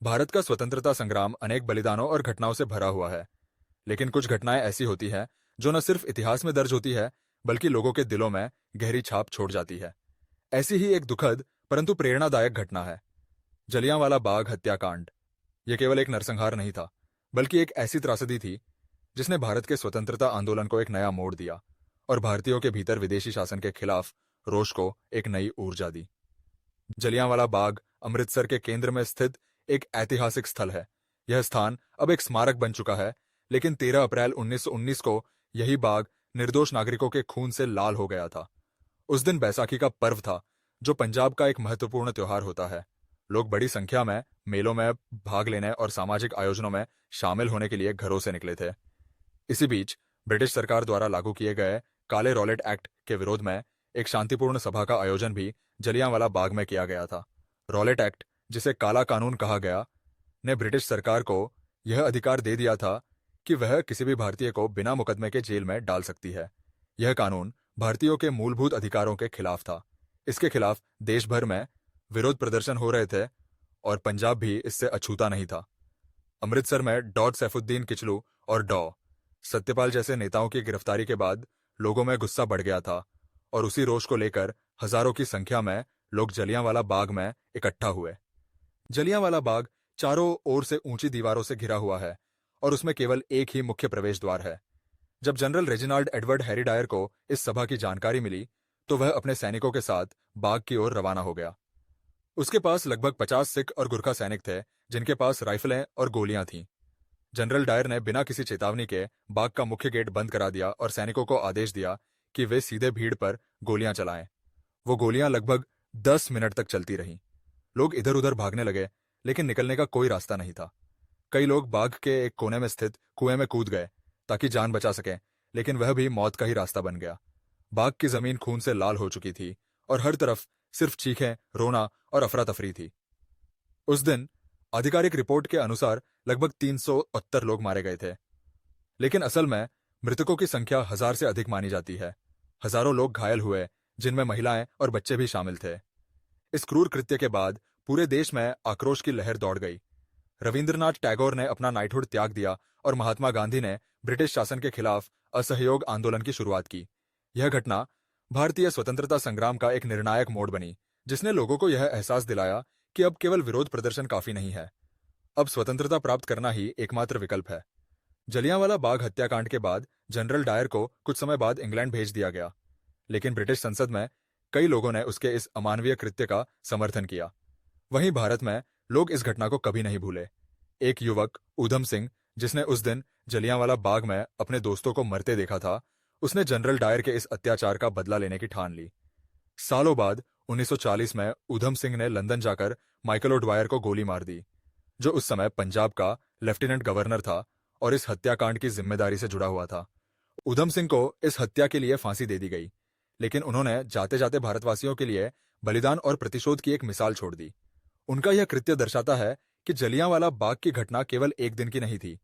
भारत का स्वतंत्रता संग्राम अनेक बलिदानों और घटनाओं से भरा हुआ है। लेकिन कुछ घटनाएं ऐसी होती हैं जो न सिर्फ इतिहास में दर्ज होती है, बल्कि लोगों के दिलों में गहरी छाप छोड़ जाती है। ऐसी ही एक दुखद परंतु प्रेरणादायक घटना है जलियांवाला बाग हत्याकांड। यह केवल एक नरसंहार नहीं था, बल्कि एक ऐसी त्रासदी थी जिसने भारत के स्वतंत्रता आंदोलन को एक नया मोड़ दिया और भारतीयों के भीतर विदेशी शासन के खिलाफ रोष को एक नई ऊर्जा दी। जलियांवाला बाग अमृतसर के केंद्र में स्थित एक ऐतिहासिक स्थल है। यह स्थान अब एक स्मारक बन चुका है, लेकिन 13 अप्रैल 1919 को यही बाग निर्दोष नागरिकों के खून से लाल हो गया था। उस दिन बैसाखी का पर्व था, जो पंजाब का एक महत्वपूर्ण त्योहार होता है। लोग बड़ी संख्या में मेलों में भाग लेने और सामाजिक आयोजनों में शामिल होने के लिए घरों से निकले थे। इसी बीच ब्रिटिश सरकार द्वारा लागू किए गए काले रॉलेट एक्ट के विरोध में एक शांतिपूर्ण सभा का आयोजन भी जलियांवाला बाग में किया गया था। रॉलेट एक्ट, जिसे काला कानून कहा गया, ने ब्रिटिश सरकार को यह अधिकार दे दिया था कि वह किसी भी भारतीय को बिना मुकदमे के जेल में डाल सकती है। यह कानून भारतीयों के मूलभूत अधिकारों के खिलाफ था। इसके खिलाफ देश भर में विरोध प्रदर्शन हो रहे थे और पंजाब भी इससे अछूता नहीं था। अमृतसर में डॉट सैफुद्दीन किचलू और डॉ सत्यपाल जैसे नेताओं की गिरफ्तारी के बाद लोगों में गुस्सा बढ़ गया था और उसी रोष को लेकर हजारों की संख्या में लोग जलियांवाला बाग में इकट्ठा हुए। जलियांवाला बाग चारों ओर से ऊंची दीवारों से घिरा हुआ है और उसमें केवल एक ही मुख्य प्रवेश द्वार है। जब जनरल रेजिनाल्ड एडवर्ड हैरीडायर को इस सभा की जानकारी मिली, तो वह अपने सैनिकों के साथ बाग की ओर रवाना हो गया। उसके पास लगभग 50 सिख और गुरखा सैनिक थे, जिनके पास राइफलें और गोलियां थीं। जनरल डायर ने बिना किसी चेतावनी के बाग का मुख्य गेट बंद करा दिया और सैनिकों को आदेश दिया कि वे सीधे भीड़ पर गोलियां चलाएं। वो गोलियां लगभग 10 मिनट तक चलती रहीं। लोग इधर उधर भागने लगे, लेकिन निकलने का कोई रास्ता नहीं था। कई लोग बाग के एक कोने में स्थित कुएं में कूद गए ताकि जान बचा सकें, लेकिन वह भी मौत का ही रास्ता बन गया। बाग की जमीन खून से लाल हो चुकी थी और हर तरफ सिर्फ चीखें, रोना और अफरा तफरी थी। उस दिन आधिकारिक रिपोर्ट के अनुसार लगभग 370 लोग मारे गए थे, लेकिन असल में मृतकों की संख्या 1000 से अधिक मानी जाती है। हजारों लोग घायल हुए, जिनमें महिलाएं और बच्चे भी शामिल थे। इस क्रूर कृत्य के बाद पूरे देश में आक्रोश की लहर दौड़ गई। रविंद्रनाथ टैगोर ने अपना नाइटहुड त्याग दिया और महात्मा गांधी ने ब्रिटिश शासन के खिलाफ असहयोग आंदोलन की शुरुआत की। यह घटना भारतीय स्वतंत्रता संग्राम का एक निर्णायक मोड़ बनी, जिसने लोगों को यह एहसास दिलाया कि अब केवल विरोध प्रदर्शन काफी नहीं है। अब स्वतंत्रता प्राप्त करना ही एकमात्र विकल्प है। जलियांवाला बाग हत्याकांड के बाद जनरल डायर को कुछ समय बाद इंग्लैंड भेज दिया गया, लेकिन ब्रिटिश संसद में कई लोगों ने उसके इस अमानवीय कृत्य का समर्थन किया। वहीं भारत में लोग इस घटना को कभी नहीं भूले। एक युवक ऊधम सिंह, जिसने उस दिन जलियांवाला बाग में अपने दोस्तों को मरते देखा था, उसने जनरल डायर के इस अत्याचार का बदला लेने की ठान ली। सालों बाद 1940 में ऊधम सिंह ने लंदन जाकर माइकल ओडवायर को गोली मार दी, जो उस समय पंजाब का लेफ्टिनेंट गवर्नर था और इस हत्याकांड की जिम्मेदारी से जुड़ा हुआ था। ऊधम सिंह को इस हत्या के लिए फांसी दे दी गई, लेकिन उन्होंने जाते जाते भारतवासियों के लिए बलिदान और प्रतिशोध की एक मिसाल छोड़ दी। उनका यह कृत्य दर्शाता है कि जलियांवाला बाग की घटना केवल एक दिन की नहीं थी।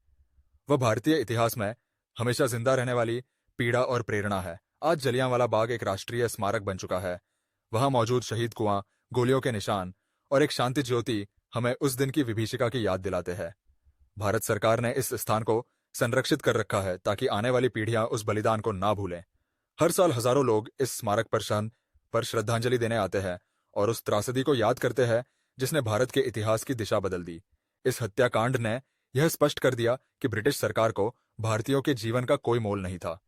वह भारतीय इतिहास में हमेशा जिंदा रहने वाली पीड़ा और प्रेरणा है। आज जलियांवाला बाग एक राष्ट्रीय स्मारक बन चुका है। वहां मौजूद शहीद कुआं, गोलियों के निशान और एक शांति ज्योति हमें उस दिन की विभीषिका की याद दिलाते हैं। भारत सरकार ने इस स्थान को संरक्षित कर रखा है ताकि आने वाली पीढ़ियां उस बलिदान को ना भूलें। हर साल हजारों लोग इस स्मारक पर श्रद्धांजलि देने आते हैं और उस त्रासदी को याद करते हैं जिसने भारत के इतिहास की दिशा बदल दी। इस हत्याकांड ने यह स्पष्ट कर दिया कि ब्रिटिश सरकार को भारतीयों के जीवन का कोई मोल नहीं था,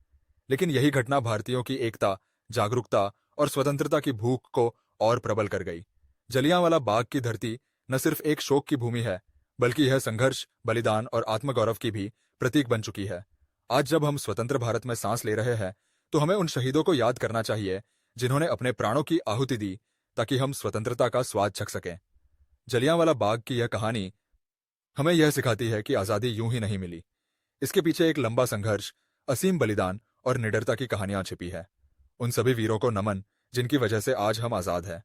लेकिन यही घटना भारतीयों की एकता, जागरूकता और स्वतंत्रता की भूख को और प्रबल कर गई। जलियांवाला बाग की धरती न सिर्फ एक शोक की भूमि है, बल्कि यह संघर्ष, बलिदान और आत्मगौरव की भी प्रतीक बन चुकी है। आज जब हम स्वतंत्र भारत में सांस ले रहे हैं, तो हमें उन शहीदों को याद करना चाहिए जिन्होंने अपने प्राणों की आहुति दी ताकि हम स्वतंत्रता का स्वाद चख सकें। जलियांवाला बाग की यह कहानी हमें यह सिखाती है कि आजादी यूं ही नहीं मिली। इसके पीछे एक लंबा संघर्ष, असीम बलिदान और निडरता की कहानियां छिपी है। उन सभी वीरों को नमन जिनकी वजह से आज हम आजाद हैं।